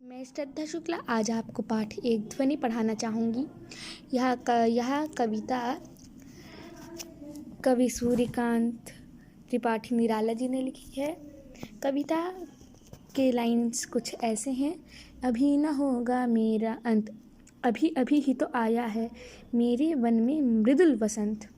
मैं श्रद्धा शुक्ला आज आपको पाठ एक ध्वनि पढ़ाना चाहूँगी। यह कविता कवि सूर्यकांत त्रिपाठी निराला जी ने लिखी है। कविता के लाइन्स कुछ ऐसे हैं। अभी न होगा मेरा अंत, अभी अभी ही तो आया है मेरे वन में मृदुल वसंत।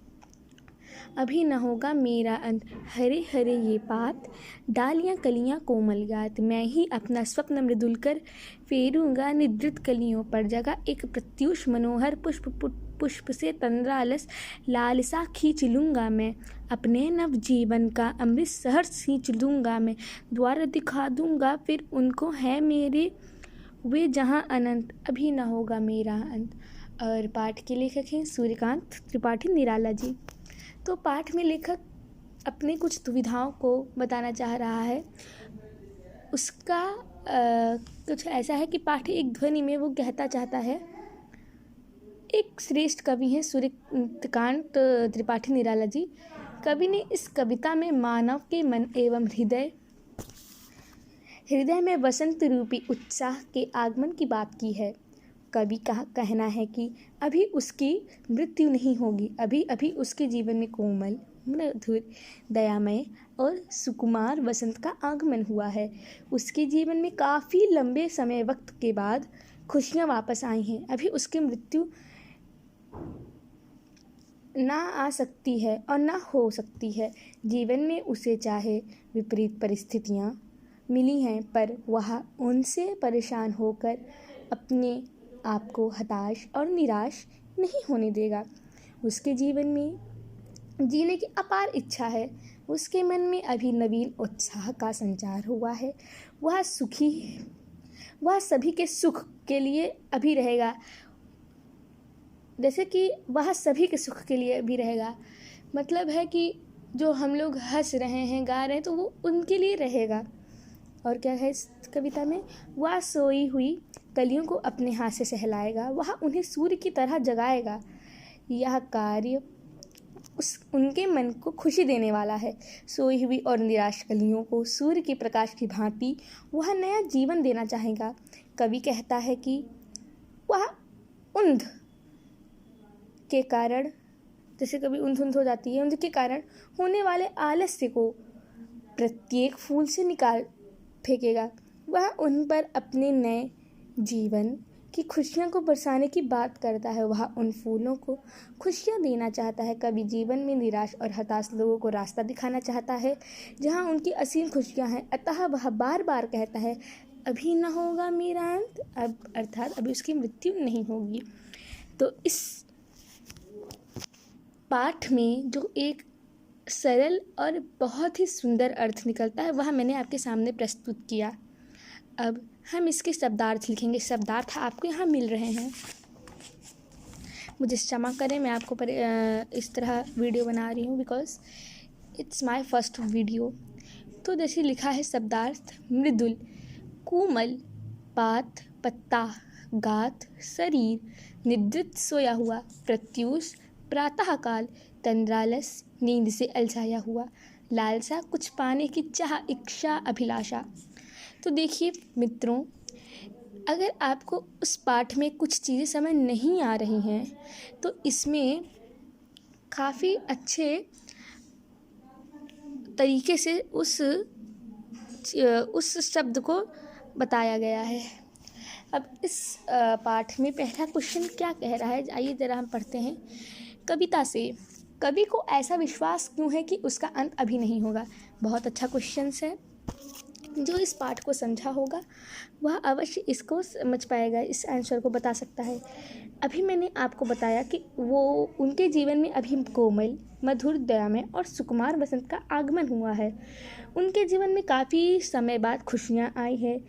अभी न होगा मेरा अंत, हरे हरे ये पात, डालियाँ कलियाँ कोमल गात। मैं ही अपना स्वप्न मृदुल कर फेरूँगा निद्रित कलियों पर। जगह एक प्रत्यूष मनोहर पुष्प से तंद्रालस लालसा खींच लूँगा मैं। अपने नव जीवन का अमृत सहर सींच लूँगा मैं। द्वार दिखा दूँगा फिर उनको है मेरे वे जहाँ अनंत। अभी न होगा मेरा अंत। और पाठ के लेखक हैं सूर्यकांत त्रिपाठी निराला जी। तो पाठ में लेखक अपने कुछ दुविधाओं को बताना चाह रहा है। उसका कुछ ऐसा है कि पाठ एक ध्वनि में वो कहता चाहता है। एक श्रेष्ठ कवि हैं सूर्यकांत त्रिपाठी निराला जी। कवि ने इस कविता में मानव के मन एवं हृदय में वसंत रूपी उत्साह के आगमन की बात की है। कवि का कहना है कि अभी उसकी मृत्यु नहीं होगी, अभी अभी उसके जीवन में कोमल, मधुर, दयामय और सुकुमार वसंत का आगमन हुआ है। उसके जीवन में काफ़ी लंबे समय वक्त के बाद खुशियाँ वापस आई हैं। अभी उसकी मृत्यु ना आ सकती है और ना हो सकती है। जीवन में उसे चाहे विपरीत परिस्थितियाँ मिली हैं, पर वह उनसे परेशान होकर अपने आपको हताश और निराश नहीं होने देगा। उसके जीवन में जीने की अपार इच्छा है। उसके मन में अभी नवीन उत्साह का संचार हुआ है। वह सुखी है, वह सभी के सुख के लिए अभी रहेगा। जैसे कि वह सभी के सुख के लिए अभी रहेगा, मतलब है कि जो हम लोग हंस रहे हैं, गा रहे हैं, तो वो उनके लिए रहेगा। और क्या है इस कविता में, वह सोई हुई कलियों को अपने हाथ से सहलाएगा, वह उन्हें सूर्य की तरह जगाएगा। यह कार्य उनके मन को खुशी देने वाला है। सोई हुई और निराश कलियों को सूर्य के प्रकाश की भांति वह नया जीवन देना चाहेगा। कवि कहता है कि वह उंध के कारण, जैसे कभी ऊंध हो जाती है, उंध के कारण होने वाले आलस्य को प्रत्येक फूल से निकाल फेंकेगा। वह उन पर अपने नए जीवन की खुशियों को बरसाने की बात करता है। वह उन फूलों को खुशियाँ देना चाहता है। कभी जीवन में निराश और हताश लोगों को रास्ता दिखाना चाहता है जहाँ उनकी असीम खुशियाँ हैं। अतः वह बार बार कहता है, अभी न होगा मेरा अंत, अब अर्थात अभी उसकी मृत्यु नहीं होगी। तो इस पाठ में जो एक सरल और बहुत ही सुंदर अर्थ निकलता है, वह मैंने आपके सामने प्रस्तुत किया। अब हम इसके शब्दार्थ लिखेंगे। शब्दार्थ आपको यहाँ मिल रहे हैं। मुझे क्षमा करें, मैं आपको इस तरह वीडियो बना रही हूँ because it's my first video. तो जैसे लिखा है शब्दार्थ, मृदुल, कोमल, पात, पत्ता, गात, शरीर, निद्रित सोया हुआ, प्रत्यूष, प्रातःकाल, तंद्रालस, नींद से अलझाया हुआ, लालसा, कुछ पाने की चाह, इच्छा, अभिलाषा। तो देखिए मित्रों, अगर आपको उस पाठ में कुछ चीज़ें समझ नहीं आ रही हैं तो इसमें काफ़ी अच्छे तरीके से उस शब्द को बताया गया है। अब इस पाठ में पहला क्वेश्चन क्या कह रहा है, आइए ज़रा हम पढ़ते हैं कविता से। कवि को ऐसा विश्वास क्यों है कि उसका अंत अभी नहीं होगा? बहुत अच्छा क्वेश्चन है। जो इस पाठ को समझा होगा वह अवश्य इसको समझ पाएगा, इस आंसर को बता सकता है। अभी मैंने आपको बताया कि वो उनके जीवन में अभी कोमल, मधुर, दयामय और सुकुमार वसंत का आगमन हुआ है। उनके जीवन में काफ़ी समय बाद खुशियाँ आई हैं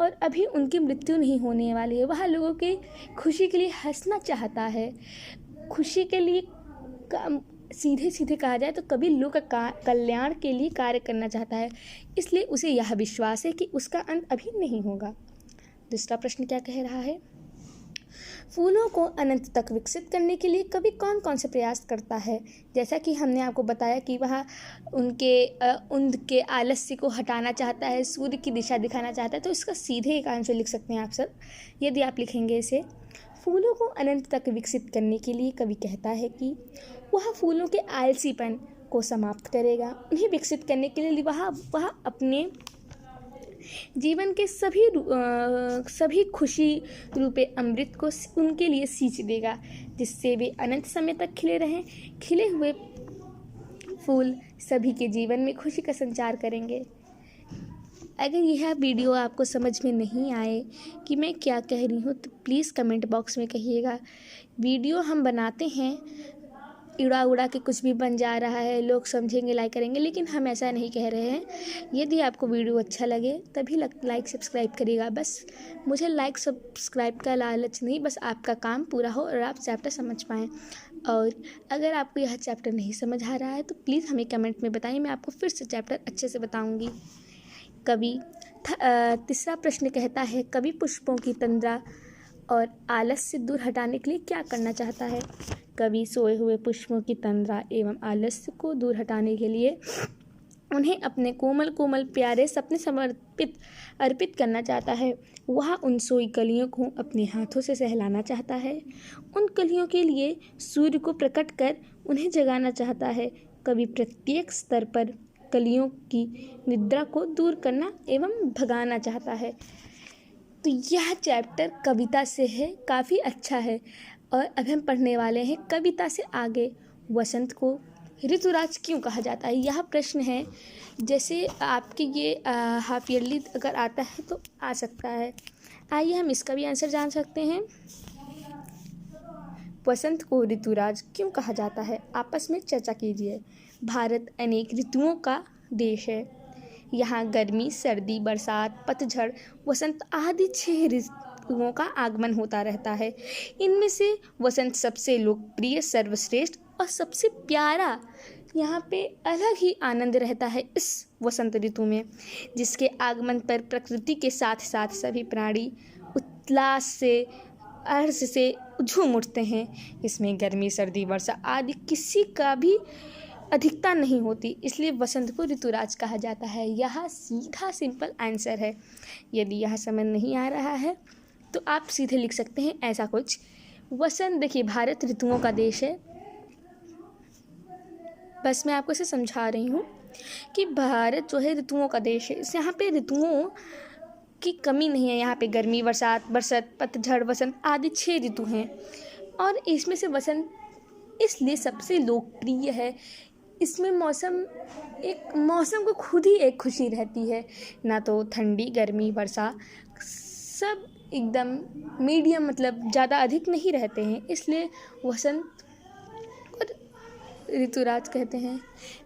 और अभी उनकी मृत्यु नहीं होने वाली है। वह लोगों के खुशी के लिए हंसना चाहता है। खुशी के लिए सीधे सीधे कहा जाए तो कभी लोग का कल्याण के लिए कार्य करना चाहता है, इसलिए उसे यह विश्वास है कि उसका अंत अभी नहीं होगा। दूसरा प्रश्न क्या कह रहा है, फूलों को अनंत तक विकसित करने के लिए कवि कौन कौन से प्रयास करता है? जैसा कि हमने आपको बताया कि वह उनके आलस्य को हटाना चाहता है, सूर्य की दिशा दिखाना चाहता है, तो इसका सीधे एक आंसर लिख सकते हैं आप सब। यदि आप लिखेंगे इसे, फूलों को अनंत तक विकसित करने के लिए कवि कहता है कि वह फूलों के आलसीपन को समाप्त करेगा। उन्हें विकसित करने के लिए वह अपने जीवन के सभी खुशी रूपे अमृत को उनके लिए सींच देगा, जिससे वे अनंत समय तक खिले रहें। खिले हुए फूल सभी के जीवन में खुशी का संचार करेंगे। अगर यह वीडियो आपको समझ में नहीं आए कि मैं क्या कह रही हूँ तो प्लीज़ कमेंट बॉक्स में कहिएगा। वीडियो हम बनाते हैं, उड़ा के कुछ भी बन जा रहा है, लोग समझेंगे, लाइक करेंगे, लेकिन हम ऐसा नहीं कह रहे हैं। यदि आपको वीडियो अच्छा लगे तभी लाइक सब्सक्राइब करिएगा। बस मुझे लाइक सब्सक्राइब का लालच नहीं, बस आपका काम पूरा हो और आप चैप्टर समझ पाएँ। और अगर आपको यह चैप्टर नहीं समझ आ रहा है तो प्लीज़ हमें कमेंट में बताइए, मैं आपको फिर से चैप्टर अच्छे से बताऊँगी। तीसरा प्रश्न कहता है, कवि पुष्पों की तंद्रा और आलस से दूर हटाने के लिए क्या करना चाहता है? कवि सोए हुए पुष्पों की तंद्रा एवं आलस्य को दूर हटाने के लिए उन्हें अपने कोमल कोमल प्यारे सपने अर्पित करना चाहता है। वह उन सोई कलियों को अपने हाथों से सहलाना चाहता है। उन कलियों के लिए सूर्य को प्रकट कर उन्हें जगाना चाहता है। कवि प्रत्येक स्तर पर कलियों की निद्रा को दूर करना एवं भगाना चाहता है। तो यह चैप्टर कविता से है, काफ़ी अच्छा है। और अब हम पढ़ने वाले हैं कविता से आगे, वसंत को ऋतुराज क्यों कहा जाता है? यह प्रश्न है, जैसे आपके ये हाफ ईयरली अगर आता है तो आ सकता है। आइए हम इसका भी आंसर जान सकते हैं। वसंत को ऋतुराज क्यों कहा जाता है? आपस में चर्चा कीजिए। भारत अनेक ऋतुओं का देश है। यहाँ गर्मी, सर्दी, बरसात, पतझड़, वसंत आदि 6 ऋतुओं का आगमन होता रहता है। इनमें से वसंत सबसे लोकप्रिय, सर्वश्रेष्ठ और सबसे प्यारा। यहाँ पे अलग ही आनंद रहता है इस वसंत ऋतु में, जिसके आगमन पर प्रकृति के साथ साथ सभी प्राणी उल्लास से, हर्ष से झूम उठते हैं। इसमें गर्मी, सर्दी, वर्षा आदि किसी का भी अधिकता नहीं होती, इसलिए वसंत को ऋतुराज कहा जाता है। यह सीधा सिंपल आंसर है। यदि यह समझ नहीं आ रहा है तो आप सीधे लिख सकते हैं ऐसा कुछ। वसंत, देखिए भारत ऋतुओं का देश है। बस मैं आपको इसे समझा रही हूँ कि भारत जो है ऋतुओं का देश है। यहाँ पे ऋतुओं की कमी नहीं है। यहाँ पे गर्मी, बरसात, पतझड़, वसंत आदि 6 ऋतु हैं और इसमें से वसंत इसलिए सबसे लोकप्रिय है। इसमें मौसम को खुद ही एक खुशी रहती है, ना तो ठंडी, गर्मी, वर्षा, सब एकदम मीडियम, मतलब ज़्यादा अधिक नहीं रहते हैं, इसलिए वसंत को ऋतुराज कहते हैं।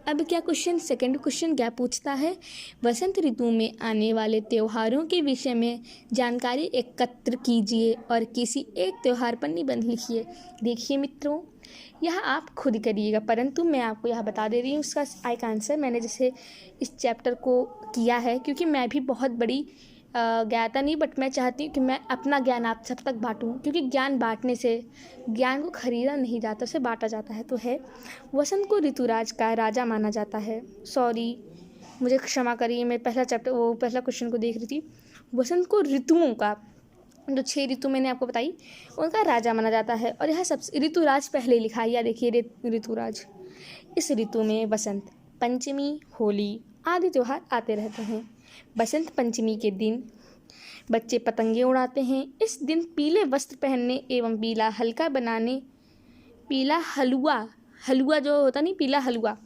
अब क्या सेकंड क्वेश्चन क्या पूछता है? वसंत ऋतु में आने वाले त्योहारों के विषय में जानकारी एकत्र कीजिए और किसी एक त्योहार पर निबंध लिखिए। देखिए मित्रों, यह आप खुद करिएगा, परंतु मैं आपको यह बता दे रही हूँ उसका एक आंसर। मैंने जैसे इस चैप्टर को किया है, क्योंकि मैं भी बहुत बड़ी ज्ञाता नहीं, बट मैं चाहती हूँ कि मैं अपना ज्ञान आप सब तक बांटूँ, क्योंकि ज्ञान बांटने से, ज्ञान को खरीदा नहीं जाता, उसे बांटा जाता है। तो है, वसंत को ऋतुराज का राजा माना जाता है। मुझे क्षमा करिए, मैं पहला क्वेश्चन को देख रही थी। वसंत को ऋतुओं का, जो 6 ऋतु मैंने आपको बताई, उनका राजा माना जाता है। और यह सबसे ऋतुराज पहले लिखा है, या देखिए ऋतुराज। इस ऋतु में वसंत पंचमी, होली आदि त्योहार आते रहते हैं। बसंत पंचमी के दिन बच्चे पतंगे उड़ाते हैं। इस दिन पीले वस्त्र पहनने एवं पीला हलवा जो होता नहीं, पीला हलवा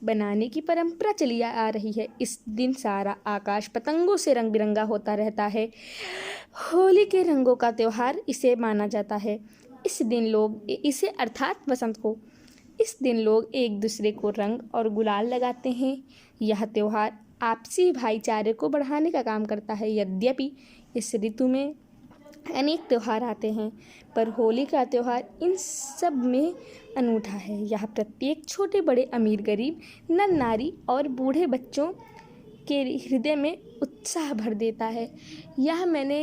बनाने की परंपरा चली आ रही है। इस दिन सारा आकाश पतंगों से रंग बिरंगा होता रहता है। होली के रंगों का त्योहार इसे माना जाता है। इस दिन लोग एक दूसरे को रंग और गुलाल लगाते हैं। यह त्योहार आपसी भाईचारे को बढ़ाने का काम करता है। यद्यपि इस ऋतु में अनेक त्योहार आते हैं, पर होली का त्यौहार इन सब में अनूठा है। यह प्रत्येक छोटे बड़े, अमीर गरीब, नर नारी और बूढ़े बच्चों के हृदय में उत्साह भर देता है। यह मैंने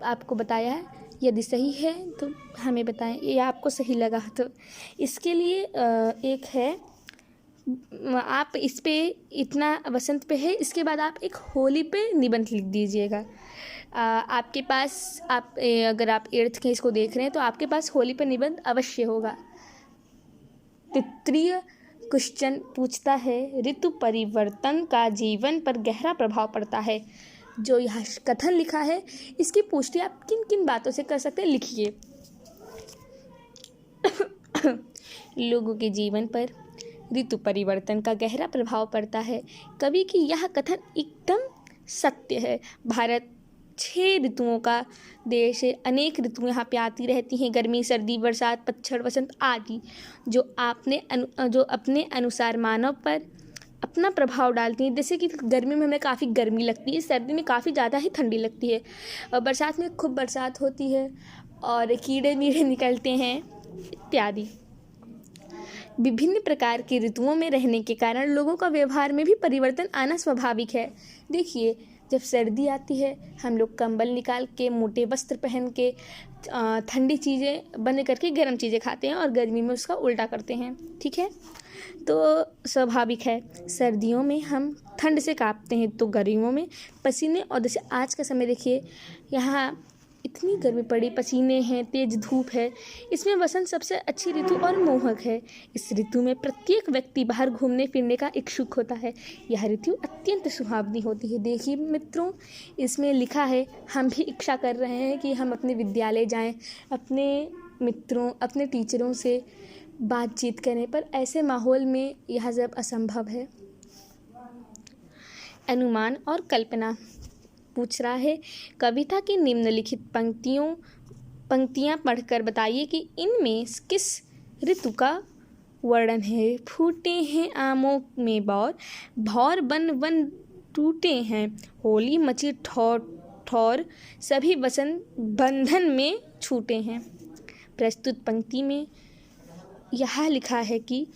आपको बताया है, यदि सही है तो हमें बताएं, ये आपको सही लगा तो। इसके लिए एक है, आप इस पे इतना वसंत पे है, इसके बाद आप एक होली पे निबंध लिख दीजिएगा। आपके पास अगर आप 8th के इसको देख रहे हैं तो आपके पास होली पे निबंध अवश्य होगा। तृतीय क्वेश्चन पूछता है, ऋतु परिवर्तन का जीवन पर गहरा प्रभाव पड़ता है। जो यह कथन लिखा है इसकी पुष्टि आप किन किन बातों से कर सकते हैं, लिखिए। लोगों के जीवन पर ऋतु परिवर्तन का गहरा प्रभाव पड़ता है। कवि की यह कथन एकदम सत्य है। भारत 6 ऋतुओं का देश है। अनेक ऋतुएं यहाँ पे आती रहती हैं, गर्मी, सर्दी, बरसात, पतझड़, वसंत आदि, जो अपने अनुसार मानव पर अपना प्रभाव डालती हैं। जैसे कि गर्मी में हमें काफ़ी गर्मी लगती है, सर्दी में काफ़ी ज़्यादा ही ठंडी लगती है, और बरसात में खूब बरसात होती है और कीड़े मीड़े निकलते हैं इत्यादि। विभिन्न प्रकार की ऋतुओं में रहने के कारण लोगों का व्यवहार में भी परिवर्तन आना स्वाभाविक है। देखिए, जब सर्दी आती है हम लोग कंबल निकाल के, मोटे वस्त्र पहन के, ठंडी चीज़ें बंद करके गर्म चीज़ें खाते हैं, और गर्मी में उसका उल्टा करते हैं। ठीक है, तो स्वाभाविक है। सर्दियों में हम ठंड से कांपते हैं, तो गर्मियों में पसीने, और जैसे आज का समय देखिए, यहाँ इतनी गर्मी पड़ी, पसीने हैं, तेज धूप है। इसमें वसंत सबसे अच्छी ऋतु और मोहक है। इस ऋतु में प्रत्येक व्यक्ति बाहर घूमने फिरने का इच्छुक होता है। यह ऋतु अत्यंत सुहावनी होती है। देखिए मित्रों, इसमें लिखा है, हम भी इच्छा कर रहे हैं कि हम अपने विद्यालय जाएं, अपने मित्रों, अपने टीचरों से बातचीत करें, पर ऐसे माहौल में यह सब असंभव है। अनुमान और कल्पना पूछ रहा है, कविता की निम्नलिखित पंक्तियाँ पढ़कर बताइए कि इनमें किस ऋतु का वर्णन है। फूटे हैं आमों में बौर, भौर बन बन टूटे हैं, होली मची ठौर ठौर, सभी बसंत बंधन में छूटे हैं। प्रस्तुत पंक्ति में यह लिखा है कि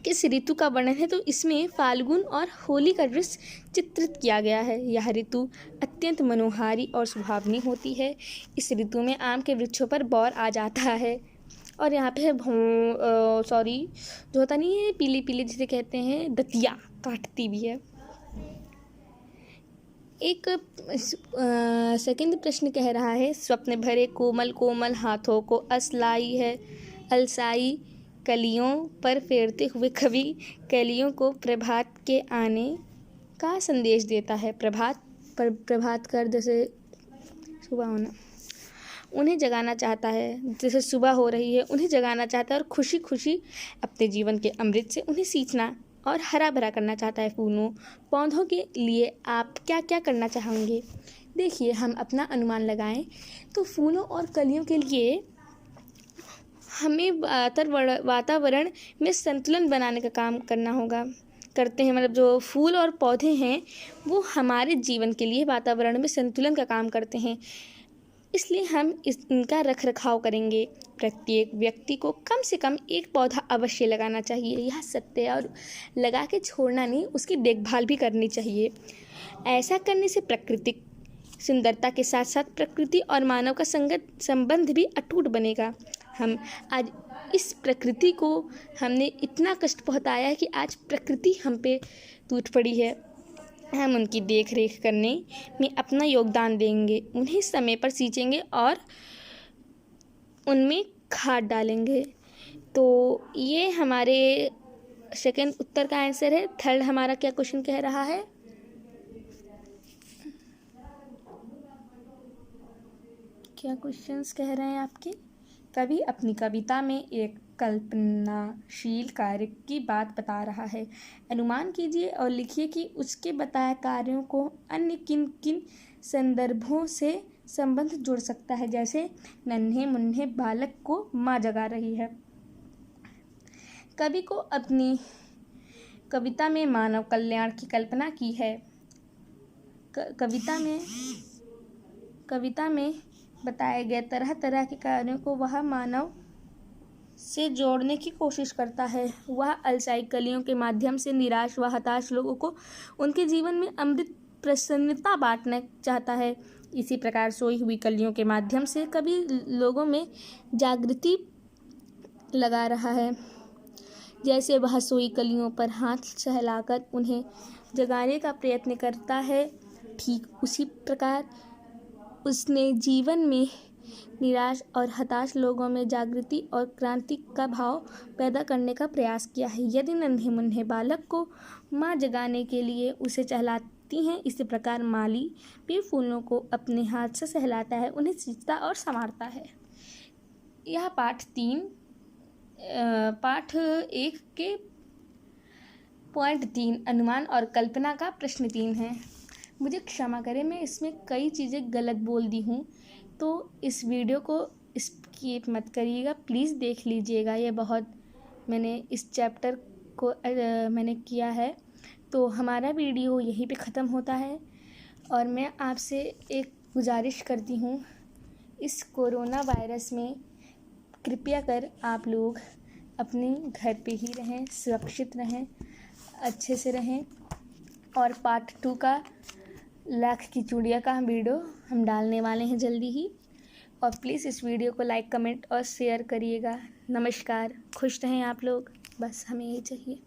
किस ऋतु का वर्णन है, तो इसमें फाल्गुन और होली का दृश्य चित्रित किया गया है। यह ऋतु अत्यंत मनोहारी और सुहावनी होती है। इस ऋतु में आम के वृक्षों पर बौर आ जाता है, और यहाँ पे जो होता नहीं है, पीली पीली जिसे कहते हैं, दतिया काटती भी है। एक सेकंड प्रश्न कह रहा है, स्वप्न भरे कोमल कोमल हाथों को असलाई है, अलसाई कलियों पर फेरते हुए कवि कलियों को प्रभात के आने का संदेश देता है। प्रभात कर जैसे सुबह होना, उन्हें जगाना चाहता है। जैसे सुबह हो रही है, उन्हें जगाना चाहता है, और खुशी खुशी अपने जीवन के अमृत से उन्हें सींचना और हरा भरा करना चाहता है। फूलों पौधों के लिए आप क्या क्या करना चाहेंगे? देखिए, हम अपना अनुमान लगाएं तो फूलों और कलियों के लिए हमें वातावरण में संतुलन बनाने का काम करते हैं। मतलब जो फूल और पौधे हैं वो हमारे जीवन के लिए वातावरण में संतुलन का काम करते हैं, इसलिए हम इनका रख रखाव करेंगे। प्रत्येक व्यक्ति को कम से कम एक पौधा अवश्य लगाना चाहिए, यह सत्य है, और लगा के छोड़ना नहीं, उसकी देखभाल भी करनी चाहिए। ऐसा करने से प्राकृतिक सुंदरता के साथ साथ प्रकृति और मानव का संबंध भी अटूट बनेगा। हम आज इस प्रकृति को हमने इतना कष्ट पहुंचाया है कि आज प्रकृति हम पे टूट पड़ी है। हम उनकी देख रेख करने में अपना योगदान देंगे, उन्हें समय पर सींचेंगे और उनमें खाद डालेंगे। तो ये हमारे सेकंड उत्तर का आंसर है। थर्ड हमारा क्या क्वेश्चन कह रहा है? क्या क्वेश्चंस कह रहे हैं आपके? कवि अपनी कविता में एक कल्पनाशील कार्य की बात बता रहा है। अनुमान कीजिए और लिखिए कि उसके बताए कार्यों को अन्य किन किन संदर्भों से संबंध जुड़ सकता है। जैसे नन्हे मुन्ने बालक को माँ जगा रही है। कवि को अपनी कविता में मानव कल्याण की कल्पना की है। कविता में बताए गए तरह तरह के कार्यों को वह मानव से जोड़ने की कोशिश करता है। वह अलसाई कलियों के माध्यम से निराश व हताश लोगों को उनके जीवन में अमृत प्रसन्नता बांटना चाहता है। इसी प्रकार सोई हुई कलियों के माध्यम से कभी लोगों में जागृति लगा रहा है। जैसे वह सोई कलियों पर हाथ सहलाकर उन्हें जगाने का प्रयत्न करता है, ठीक उसी प्रकार उसने जीवन में निराश और हताश लोगों में जागृति और क्रांति का भाव पैदा करने का प्रयास किया है। यदि नन्हे मुन्ने बालक को माँ जगाने के लिए उसे सहलाती हैं, इसी प्रकार माली भी फूलों को अपने हाथ से सहलाता है, उन्हें सींचता और संवारता है। यह पाठ 1 के पॉइंट 3 अनुमान और कल्पना का प्रश्न 3 है। मुझे क्षमा करें, मैं इसमें कई चीज़ें गलत बोल दी हूँ, तो इस वीडियो को स्किप मत करिएगा, प्लीज़ देख लीजिएगा। ये बहुत मैंने इस चैप्टर को मैंने किया है। तो हमारा वीडियो यहीं पे ख़त्म होता है और मैं आपसे एक गुजारिश करती हूँ, इस कोरोना वायरस में कृपया कर आप लोग अपने घर पे ही रहें, सुरक्षित रहें, अच्छे से रहें। और पार्ट 2 का लाख की चूड़िया का वीडियो हम डालने वाले हैं जल्दी ही। और प्लीज़ इस वीडियो को लाइक, कमेंट और शेयर करिएगा। नमस्कार, खुश रहें आप लोग, बस हमें यही चाहिए।